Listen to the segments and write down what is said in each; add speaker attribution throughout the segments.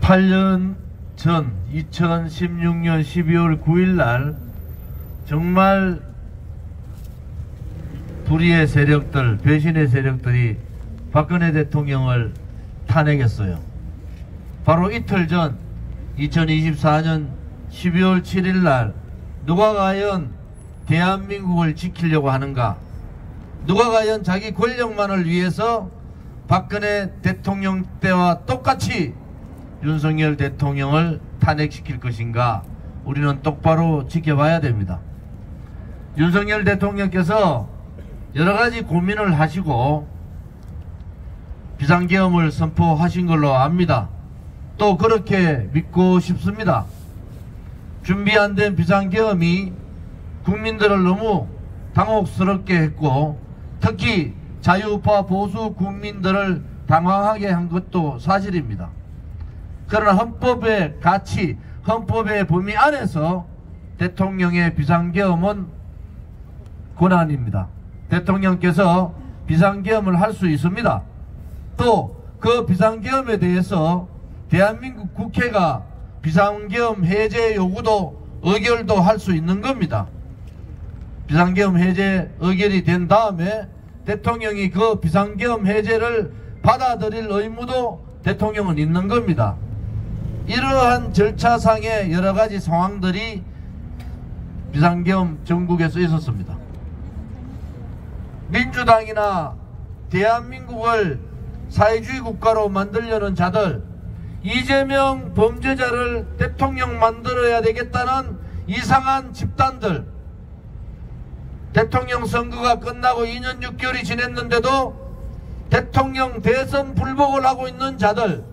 Speaker 1: 8년 전 2016년 12월 9일 날 정말 불의의 세력들, 배신의 세력들이 박근혜 대통령을 탄핵했어요. 바로 이틀 전 2024년 12월 7일 날 누가 과연 대한민국을 지키려고 하는가? 누가 과연 자기 권력만을 위해서 박근혜 대통령 때와 똑같이 윤석열 대통령을 탄핵시킬 것인가? 우리는 똑바로 지켜봐야 됩니다. 윤석열 대통령께서 여러가지 고민을 하시고 비상계엄을 선포하신 걸로 압니다. 또 그렇게 믿고 싶습니다. 준비 안 된 비상계엄이 국민들을 너무 당혹스럽게 했고 특히 자유우파 보수 국민들을 당황하게 한 것도 사실입니다. 그러나 헌법의 가치, 헌법의 범위 안에서 대통령의 비상계엄은 권한입니다. 대통령께서 비상계엄을 할 수 있습니다. 또 그 비상계엄에 대해서 대한민국 국회가 비상계엄 해제 요구도 의결도 할 수 있는 겁니다. 비상계엄 해제 의결이 된 다음에 대통령이 그 비상계엄 해제를 받아들일 의무도 대통령은 있는 겁니다. 이러한 절차상의 여러가지 상황들이 비상계엄 정국에서 있었습니다. 민주당이나 대한민국을 사회주의 국가로 만들려는 자들, 이재명 범죄자를 대통령 만들어야 되겠다는 이상한 집단들, 대통령 선거가 끝나고 2년 6개월이 지냈는데도 대통령 대선 불복을 하고 있는 자들,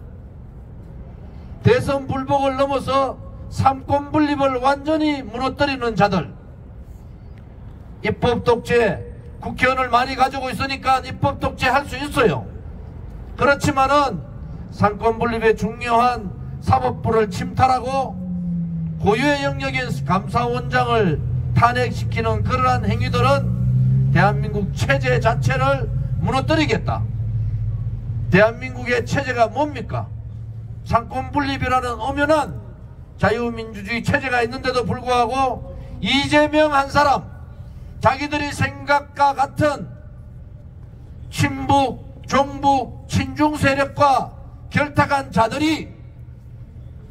Speaker 1: 대선 불복을 넘어서 삼권 분립을 완전히 무너뜨리는 자들, 입법 독재, 국회의원을 많이 가지고 있으니까 입법 독재 할 수 있어요. 그렇지만은 삼권 분립의 중요한 사법부를 침탈하고 고유의 영역인 감사원장을 탄핵시키는 그러한 행위들은 대한민국 체제 자체를 무너뜨리겠다. 대한민국의 체제가 뭡니까? 삼권 분립이라는 엄연한 자유민주주의 체제가 있는데도 불구하고 이재명 한 사람, 자기들이 생각과 같은 친북, 종북, 친중 세력과 결탁한 자들이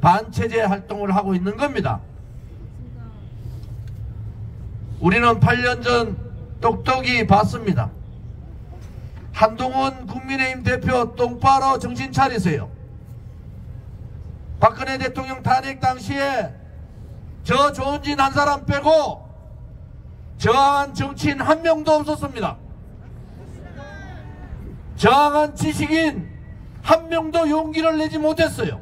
Speaker 1: 반체제 활동을 하고 있는 겁니다. 우리는 8년 전 똑똑히 봤습니다. 한동훈 국민의힘 대표 똑바로 정신 차리세요. 박근혜 대통령 탄핵 당시에 저 조은진 한 사람 빼고 저항한 정치인 한 명도 없었습니다. 저항한 지식인 한 명도 용기를 내지 못했어요.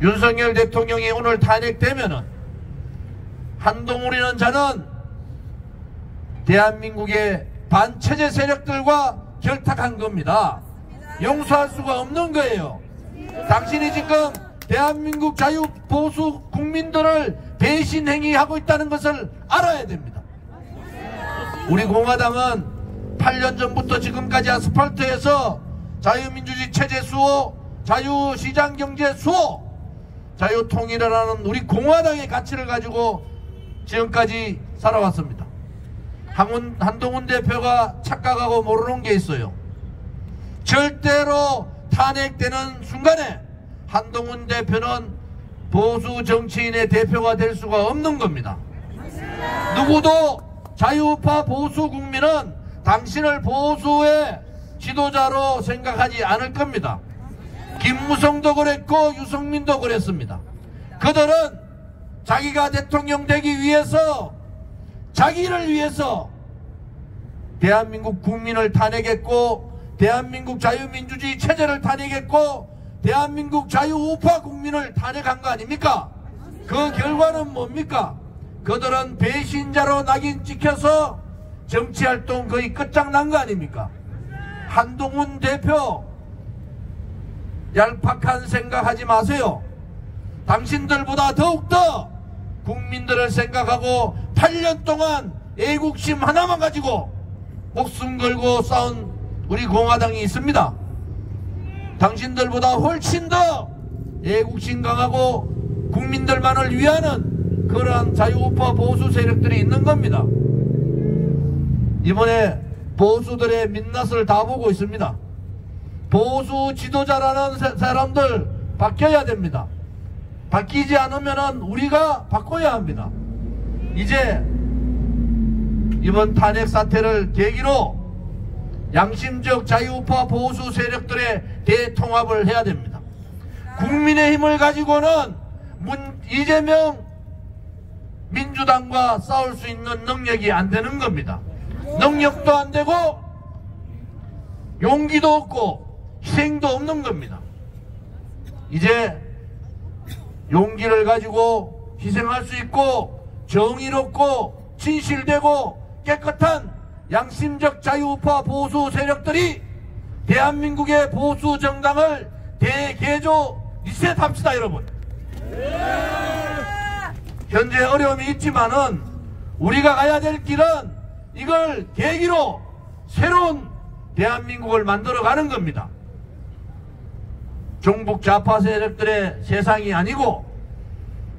Speaker 1: 윤석열 대통령이 오늘 탄핵되면은 한동훈이라는 자는 대한민국의 반체제 세력들과 결탁한 겁니다. 용서할 수가 없는 거예요. 당신이 지금 대한민국 자유보수 국민들을 배신 행위하고 있다는 것을 알아야 됩니다. 우리 공화당은 8년 전부터 지금까지 아스팔트에서 자유민주주의 체제 수호, 자유시장경제 수호, 자유통일이라는 우리 공화당의 가치를 가지고 지금까지 살아왔습니다. 한동훈 대표가 착각하고 모르는 게 있어요. 절대로 탄핵되는 순간에 한동훈 대표는 보수 정치인의 대표가 될 수가 없는 겁니다. 누구도 자유우파 보수 국민은 당신을 보수의 지도자로 생각하지 않을 겁니다. 김무성도 그랬고 유승민도 그랬습니다. 그들은 자기가 대통령 되기 위해서, 자기를 위해서 대한민국 국민을 탄핵했고 대한민국 자유민주주의 체제를 탄핵했고 대한민국 자유우파 국민을 탄핵한 거 아닙니까? 그 결과는 뭡니까? 그들은 배신자로 낙인 찍혀서 정치활동 거의 끝장난 거 아닙니까? 한동훈 대표 얄팍한 생각하지 마세요. 당신들보다 더욱더 국민들을 생각하고 8년 동안 애국심 하나만 가지고 목숨 걸고 싸운 우리 공화당이 있습니다. 당신들보다 훨씬 더 애국심 강하고 국민들만을 위하는 그러한 자유우파 보수 세력들이 있는 겁니다. 이번에 보수들의 민낯을 다 보고 있습니다. 보수 지도자라는 사람들 바뀌어야 됩니다. 바뀌지 않으면 우리가 바꿔야 합니다. 이제 이번 탄핵 사태를 계기로 양심적 자유우파 보수 세력들의 대통합을 해야 됩니다. 국민의힘을 가지고는 이재명 민주당과 싸울 수 있는 능력이 안 되는 겁니다. 능력도 안 되고 용기도 없고 희생도 없는 겁니다. 이제 용기를 가지고 희생할 수 있고 정의롭고 진실되고 깨끗한 양심적 자유우파 보수 세력들이 대한민국의 보수 정당을 대개조 리셋합시다, 여러분. 현재 어려움이 있지만은 우리가 가야 될 길은 이걸 계기로 새로운 대한민국을 만들어가는 겁니다. 종북 좌파 세력들의 세상이 아니고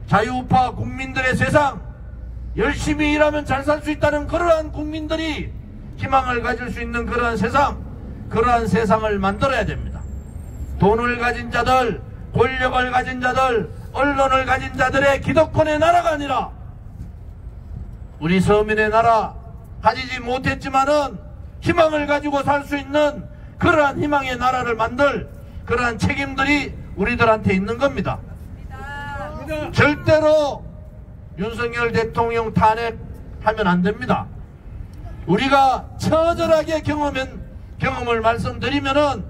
Speaker 1: 자유우파 국민들의 세상, 열심히 일하면 잘 살 수 있다는 그러한 국민들이 희망을 가질 수 있는 그러한 세상, 그러한 세상을 만들어야 됩니다. 돈을 가진 자들, 권력을 가진 자들, 언론을 가진 자들의 기득권의 나라가 아니라 우리 서민의 나라, 가지지 못했지만은 희망을 가지고 살 수 있는 그러한 희망의 나라를 만들 그러한 책임들이 우리들한테 있는 겁니다. 절대로 윤석열 대통령 탄핵하면 안 됩니다. 우리가 처절하게 경험을 말씀드리면은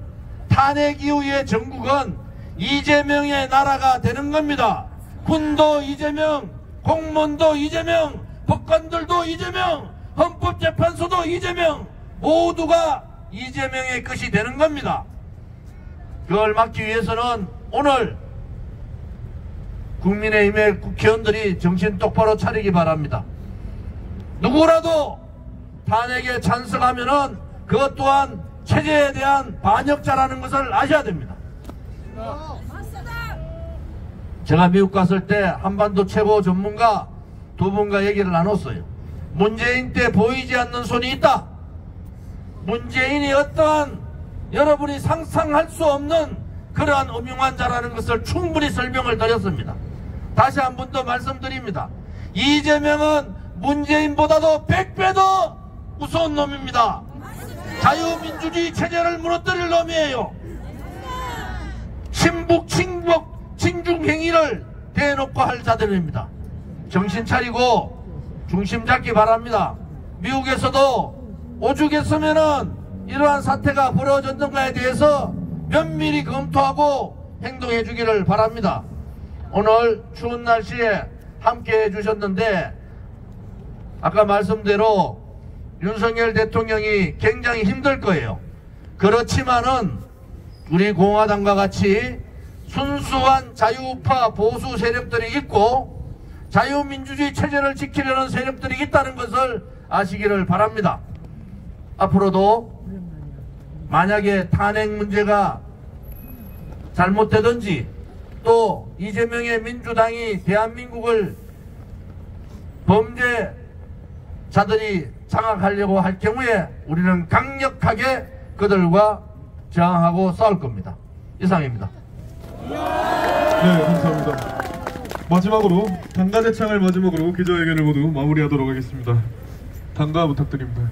Speaker 1: 탄핵 이후의 전국은 이재명의 나라가 되는 겁니다. 군도 이재명, 공무원도 이재명, 법관들도 이재명, 헌법재판소도 이재명, 모두가 이재명의 것이 되는 겁니다. 그걸 막기 위해서는 오늘 국민의힘의 국회의원들이 정신 똑바로 차리기 바랍니다. 누구라도 탄핵에 찬성하면은 그것 또한 체제에 대한 반역자라는 것을 아셔야 됩니다. 제가 미국 갔을 때 한반도 최고 전문가 두 분과 얘기를 나눴어요. 문재인 때 보이지 않는 손이 있다. 문재인이 어떠한 여러분이 상상할 수 없는 그러한 음흉한 자라는 것을 충분히 설명을 드렸습니다. 다시 한 번 더 말씀드립니다. 이재명은 문재인보다도 100배 더 무서운 놈입니다. 자유민주주의 체제를 무너뜨릴 놈이에요. 친북, 친북, 친중행위를 대놓고 할 자들입니다. 정신 차리고 중심 잡기 바랍니다. 미국에서도 오죽했으면은 이러한 사태가 벌어졌는가에 대해서 면밀히 검토하고 행동해 주기를 바랍니다. 오늘 추운 날씨에 함께 해주셨는데 아까 말씀대로 윤석열 대통령이 굉장히 힘들 거예요. 그렇지만은 우리 공화당과 같이 순수한 자유우파 보수 세력들이 있고 자유민주주의 체제를 지키려는 세력들이 있다는 것을 아시기를 바랍니다. 앞으로도 만약에 탄핵 문제가 잘못되든지 또 이재명의 민주당이 대한민국을 범죄자들이 장악하려고 할 경우에 우리는 강력하게 그들과 저항하고 싸울 겁니다. 이상입니다.
Speaker 2: 네, 감사합니다. 마지막으로 당가 대창을 마지막으로 기자회견을 모두 마무리하도록 하겠습니다. 당가 부탁드립니다.